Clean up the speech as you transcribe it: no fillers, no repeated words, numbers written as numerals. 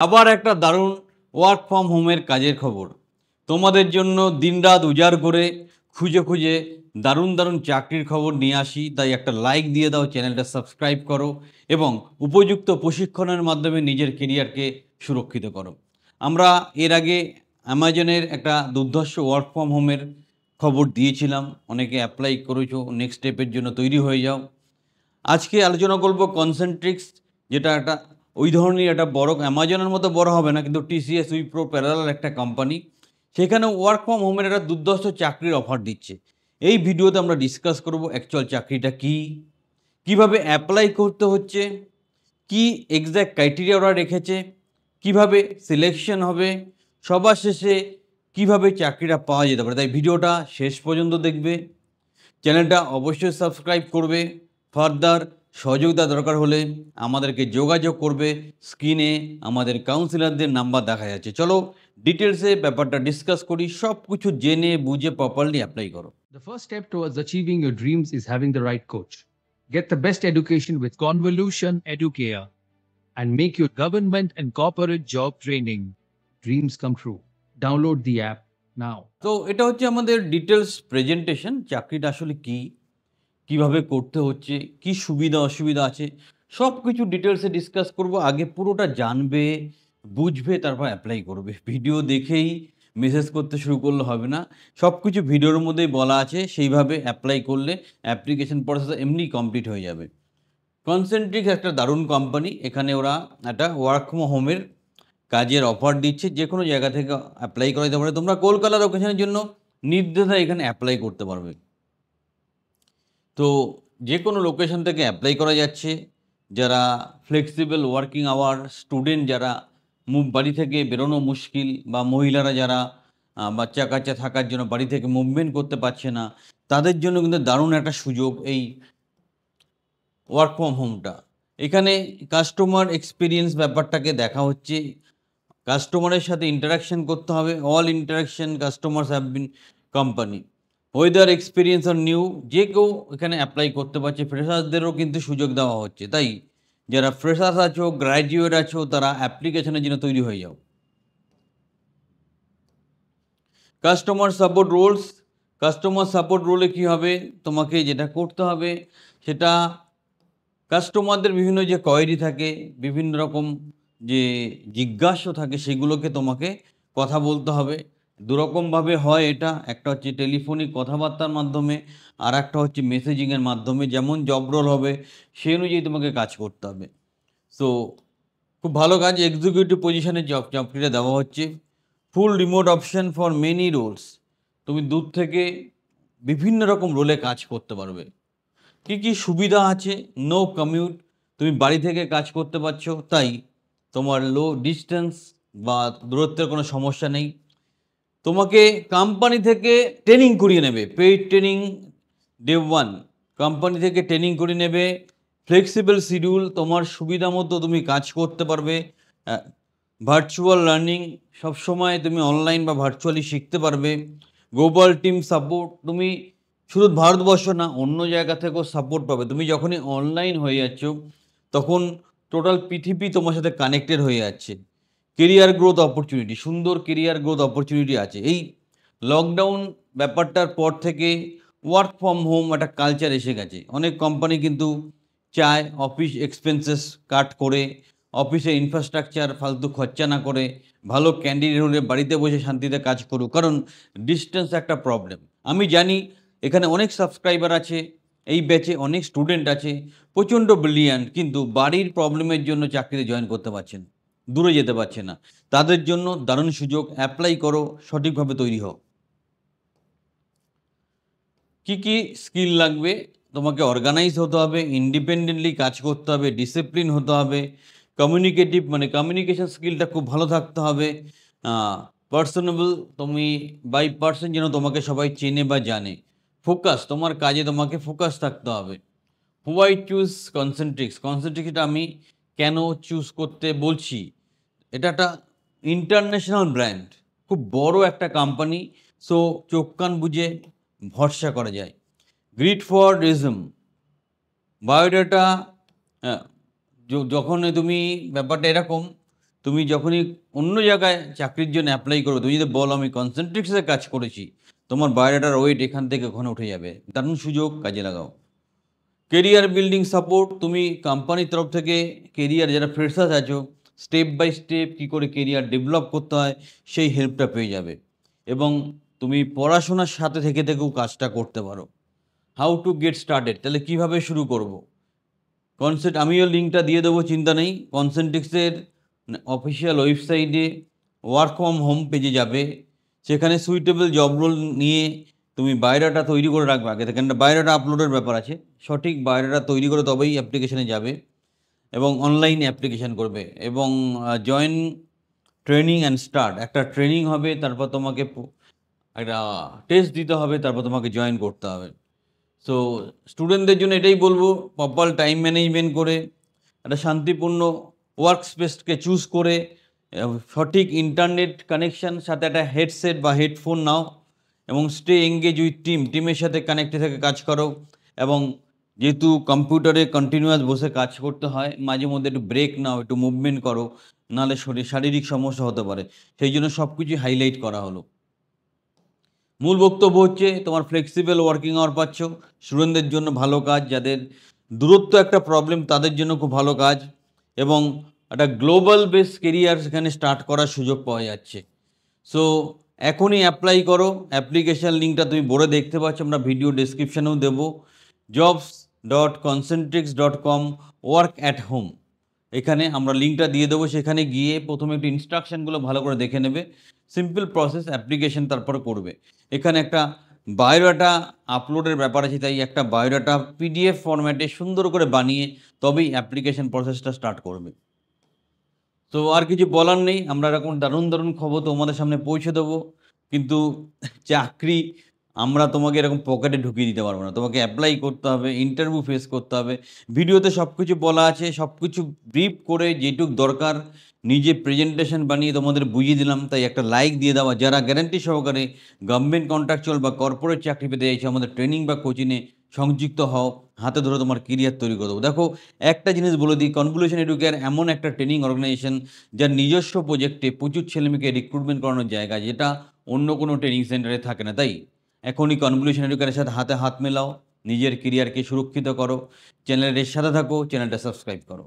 আবার একটা দারুণ ওয়ার্ক ফ্রম হোমের কাজের খবর তোমাদের জন্য। দিনরাত উজাড় করে খুঁজে খুঁজে দারুণ দারুণ চাকরির খবর নিয়ে আসি। তাই একটা লাইক দিয়ে দাও, চ্যানেলটা সাবস্ক্রাইব করো এবং উপযুক্ত প্রশিক্ষণের মাধ্যমে নিজের কেরিয়ারকে সুরক্ষিত করো। আমরা এর আগে অ্যামাজনের একটা দুর্ধর্ষ ওয়ার্ক ফ্রম হোমের খবর দিয়েছিলাম, অনেকে অ্যাপ্লাই করেছো, নেক্সট স্টেপের জন্য তৈরি হয়ে যাও। আজকে আলোচনা করব কনসেন্ট্রিক্স, যেটা একটা ওই ধরনের একটা বড় অ্যামাজনের মতো বড় হবে না, কিন্তু টিসিএস উইপ্রো প্যারালাল একটা কোম্পানি। সেখানে ওয়ার্ক ফ্রম হোমের একটা দুর্ধর্ষ চাকরির অফার দিচ্ছে। এই ভিডিওতে আমরা ডিসকাস করব অ্যাকচুয়াল চাকরিটা কী, কীভাবে অ্যাপ্লাই করতে হচ্ছে, কি এক্স্যাক্ট ক্রাইটেরিয়া ওরা রেখেছে, কিভাবে সিলেকশন হবে, সবার শেষে কিভাবে চাকরিটা পাওয়া যেতে পারে। তাই ভিডিওটা শেষ পর্যন্ত দেখবে, চ্যানেলটা অবশ্যই সাবস্ক্রাইব করবে। ফার্দার সহযোগিতা দরকার হলে আমাদেরকে যোগাযোগ করবে, স্ক্রিনে আমাদের কাউন্সিলরদের নাম্বার দেখা যাচ্ছে। চলো ডিটেলসে ব্যাপারটা ডিসকাস করি, সব কিছু জেনে বুঝে প্রপারলি অ্যাপ্লাই করো। The first step towards achieving your dreams is having the right coach. Get the best education with Convolution Educare and make your government and corporate job training dreams come true. Download the app now. তো এটা হচ্ছে আমাদের details presentation. চাকরিটা আসলে কী, কিভাবে করতে হচ্ছে, কি সুবিধা অসুবিধা আছে, সব কিছু ডিটেলসে ডিসকাস করব। আগে পুরোটা জানবে, বুঝবে, তারপর অ্যাপ্লাই করবে। ভিডিও দেখেই মেসেজ করতে শুরু করলে হবে না, সব কিছু ভিডিওর মধ্যেই বলা আছে, সেইভাবে অ্যাপ্লাই করলে অ্যাপ্লিকেশন প্রসেস এমনি কমপ্লিট হয়ে যাবে। কনসেন্ট্রিক্স একটা দারুণ কোম্পানি, এখানে ওরা একটা ওয়ার্ক ফ্রম হোমের কাজের অফার দিচ্ছে, যে কোনো জায়গা থেকে অ্যাপ্লাই করা যেতে পারে। তোমরা কলকাতা লোকেশনের জন্য নির্দ্বিধায় এখানে অ্যাপ্লাই করতে পারবে। তো যে কোনো লোকেশন থেকে অ্যাপ্লাই করা যাচ্ছে। যারা ফ্লেক্সিবল ওয়ার্কিং আওয়ার স্টুডেন্ট, যারা বাড়ি থেকে বেরোনো মুশকিল, বা মহিলারা যারা বাচ্চা কাচ্চা থাকার জন্য বাড়ি থেকে মুভমেন্ট করতে পারছে না, তাদের জন্য কিন্তু দারুণ একটা সুযোগ এই ওয়ার্ক ফ্রম হোমটা। এখানে কাস্টমার এক্সপিরিয়েন্স ব্যাপারটাকে দেখা হচ্ছে, কাস্টমারের সাথে ইন্টারাকশন করতে হবে। All interaction customers have been company whether experience আর নিউ, যে কেউ এখানে অ্যাপ্লাই করতে পারছে। ফ্রেশার্সদেরও কিন্তু সুযোগ দেওয়া হচ্ছে। তাই যারা ফ্রেশার্স আছো, গ্র্যাজুয়েট আছো, তারা অ্যাপ্লিকেশনের জন্য তৈরি হয়ে যাও। Customer support roles, customer support রোলে কী হবে, তোমাকে যেটা করতে হবে সেটা কাস্টমারদের বিভিন্ন যে কোয়েরি থাকে, বিভিন্ন রকম যে জিজ্ঞাসা থাকে, সেগুলোকে তোমাকে কথা বলতে হবে। দুরকমভাবে হয় এটা, একটা হচ্ছে টেলিফোনিক কথাবার্তার মাধ্যমে, আর একটা হচ্ছে মেসেজিংয়ের মাধ্যমে। যেমন জব রোল হবে সেই অনুযায়ী তোমাকে কাজ করতে হবে। সো খুব ভালো কাজ, এক্সিকিউটিভ পজিশনে চাকরিটা দেওয়া হচ্ছে। Full remote option for many roles, তুমি দূর থেকে বিভিন্ন রকম রোলে কাজ করতে পারবে। কী কী সুবিধা আছে, নো কমিউট, তুমি বাড়ি থেকে কাজ করতে পারছো, তাই তোমার লো ডিস্টেন্স বা দূরত্বের কোনো সমস্যা নেই। তোমাকে কোম্পানি থেকে ট্রেনিং করিয়ে নেবে, পেইড ট্রেনিং ডে 1 কোম্পানি থেকে ট্রেনিং করিয়ে নেবে। ফ্লেক্সিবল শিডিউল, তোমার সুবিধা মতো তুমি কাজ করতে পারবে। ভার্চুয়াল লার্নিং, সবসময় তুমি অনলাইন বা ভার্চুয়ালি শিখতে পারবে। গ্লোবাল টিম সাপোর্ট, তুমি শুধু ভারতবর্ষ না, অন্য জায়গা থেকেও সাপোর্ট পাবে। তুমি যখনই অনলাইন হয়ে যাচ্ছ, তখন টোটাল পৃথিবী তোমার সাথে কানেক্টেড হয়ে যাচ্ছে। কেরিয়ার গ্রোথ অপরচুনিটি, সুন্দর কেরিয়ার গ্রোথ অপরচুনিটি আছে। এই লকডাউন ব্যাপারটার পর থেকে ওয়ার্ক ফ্রম হোম একটা কালচার এসে গেছে। অনেক কোম্পানি কিন্তু চায় অফিস এক্সপেন্সেস কাট করে, অফিসে ইনফ্রাস্ট্রাকচার ফালতু খরচা না করে, ভালো ক্যান্ডিডেট হলে বাড়িতে বসে শান্তিতে কাজ করুক, কারণ ডিস্টেন্স একটা প্রবলেম। আমি জানি এখানে অনেক সাবস্ক্রাইবার আছে, এই ব্যাচে অনেক স্টুডেন্ট আছে, প্রচণ্ড ব্রিলিয়ান্ট, কিন্তু বাড়ির প্রবলেমের জন্য চাকরিতে জয়েন করতে পারছেন, দূরে যেতে পারছে না। তাদের জন্য দারুণ সুযোগ, অ্যাপ্লাই করো, সঠিকভাবে তৈরি হও। কী কী স্কিল লাগবে, তোমাকে অর্গানাইজ হতে হবে, ইন্ডিপেন্ডেন্টলি কাজ করতে হবে, ডিসিপ্লিন হতে হবে, কমিউনিকেটিভ মানে কমিউনিকেশন স্কিলটা খুব ভালো থাকতে হবে, পার্সনেবল, তুমি বাই পার্সন যেন তোমাকে সবাই চেনে বা জানে। ফোকাস, তোমার কাজে তোমাকে ফোকাস থাকতে হবে। হোয়াই চুজ কনসেন্ট্রিক্স, কনসেন্ট্রিক্সটা আমি কেন চুজ করতে বলছি, এটা একটা ইন্টারন্যাশনাল ব্র্যান্ড, খুব বড় একটা কোম্পানি। সো চোখ কান বুঝে ভরসা করা যায়। গ্রিড ফর রিজম, বায়োডাটা, যখন তুমি ব্যাপারটা এরকম, তুমি যখনই অন্য জায়গায় চাকরির জন্য অ্যাপ্লাই করো, তুমি যদি বলো আমি কনসেন্ট্রিক্সে কাজ করেছি, তোমার বায়োডাটার ওয়েট এখান থেকে ওখানে উঠে যাবে। দারুণ সুযোগ, কাজে লাগাও। কেরিয়ার বিল্ডিং সাপোর্ট, তুমি কোম্পানির তরফ থেকে কেরিয়ার, যারা ফ্রেশার্স আছো, স্টেপ বাই স্টেপ কী করে কেরিয়ার ডেভেলপ করতে হয় সেই হেল্পটা পেয়ে যাবে। এবং তুমি পড়াশোনার সাথে থেকে থেকেও কাজটা করতে পারো। হাউ টু গেট স্টার্টেড, তাহলে কীভাবে শুরু করব? আমিও লিঙ্কটা দিয়ে দেবো, চিন্তা নেই। কনসেন্ট্রিক্সের অফিসিয়াল ওয়েবসাইটে ওয়ার্ক ফ্রম হোম পেজে যাবে, সেখানে সুইটেবল জব রোল নিয়ে তুমি বায়োডাটা তৈরি করে রাখবে। আগে থেকে একটা বায়োডাটা আপলোডের ব্যাপার আছে, সঠিক বায়োডাটা তৈরি করে তবেই অ্যাপ্লিকেশানে যাবে এবং অনলাইনে অ্যাপ্লিকেশান করবে। এবং জয়েন ট্রেনিং অ্যান্ড স্টার্ট, একটা ট্রেনিং হবে, তারপর তোমাকে একটা টেস্ট দিতে হবে, তারপর তোমাকে জয়েন করতে হবে। সো স্টুডেন্টদের জন্য এটাই বলবো, প্রপার টাইম ম্যানেজমেন্ট করে একটা শান্তিপূর্ণ ওয়ার্ক স্পেসকে চুজ করে সঠিক ইন্টারনেট কানেকশান সাথে একটা হেডসেট বা হেডফোন নাও এবং স্টে এঙ্গেজ উইথ টিমের সাথে কানেক্টে থেকে কাজ করো। এবং যেহেতু কম্পিউটারে কন্টিনিউয়াস বসে কাজ করতে হয়, মাঝে মধ্যে একটু ব্রেক নাও, একটু মুভমেন্ট করো, নাহলে শারীরিক সমস্যা হতে পারে। সেই জন্য সব কিছু হাইলাইট করা হলো। মূল বক্তব্য হচ্ছে তোমার ফ্লেক্সিবল ওয়ার্কিং আওয়ার পাচ্ছ, স্টুডেন্টদের জন্য ভালো কাজ, যাদের দূরত্ব একটা প্রবলেম তাদের জন্য খুব ভালো কাজ, এবং একটা গ্লোবাল বেস কেরিয়ার সেখানে স্টার্ট করার সুযোগ পাওয়া যাচ্ছে। সো এখনই অ্যাপ্লাই করো। অ্যাপ্লিকেশান লিঙ্কটা তুমি বোর্ডে দেখতে পাচ্ছ, আমরা ভিডিও ডেসক্রিপশানেও দেবো। jobs.concentrix.com ওয়ার্ক অ্যাট হোম, এখানে আমরা লিঙ্কটা দিয়ে দেবো। সেখানে গিয়ে প্রথমে একটু ইনস্ট্রাকশানগুলো ভালো করে দেখে নেবে, সিম্পল প্রসেস, অ্যাপ্লিকেশন তারপরে করবে। এখানে একটা বায়োডাটা আপলোডের ব্যাপার আছে, তাই একটা বায়োডাটা পিডিএফ ফরম্যাটে সুন্দর করে বানিয়ে তবেই অ্যাপ্লিকেশন প্রসেসটা স্টার্ট করবে। তো আর কিছু বলার নেই, আমরা এরকম দারুণ দারুণ খবর তোমাদের সামনে পৌঁছে দেবো, কিন্তু চাকরি আমরা তোমাকে এরকম পকেটে ঢুকিয়ে দিতে পারবো না। তোমাকে অ্যাপ্লাই করতে হবে, ইন্টারভিউ ফেস করতে হবে। ভিডিওতে সব কিছু বলা আছে, সব কিছু ব্রিফ করে যেটুক দরকার নিজে প্রেজেন্টেশন বানিয়ে তোমাদের বুঝিয়ে দিলাম। তাই একটা লাইক দিয়ে দেওয়া। যারা গ্যারান্টি সহকারে গভর্নমেন্ট কন্ট্রাকচুয়াল বা কর্পোরেট চাকরি পেতে চাইছে, আমাদের ট্রেনিং বা কোচিংয়ে সংযুক্ত হও, হাতে ধরে তোমার কেরিয়ার তৈরি করে দেবো। দেখো, একটা জিনিস বলে দিই, কনভলিউশন এডুকেয়ার এমন একটা ট্রেনিং অর্গানাইজেশন যার নিজস্ব প্রজেক্টে প্রচুর ছেলেমেয়েকে রিক্রুটমেন্ট করানোর জায়গা, যেটা অন্য কোনো ট্রেনিং সেন্টারে থাকে না। তাই এখনই কনভলিউশন এডুকেয়ারের সাথে হাতে হাত মেলাও, নিজের কেরিয়ারকে সুরক্ষিত করো। চ্যানেলের সাথে থাকো, চ্যানেলটা সাবস্ক্রাইব করো।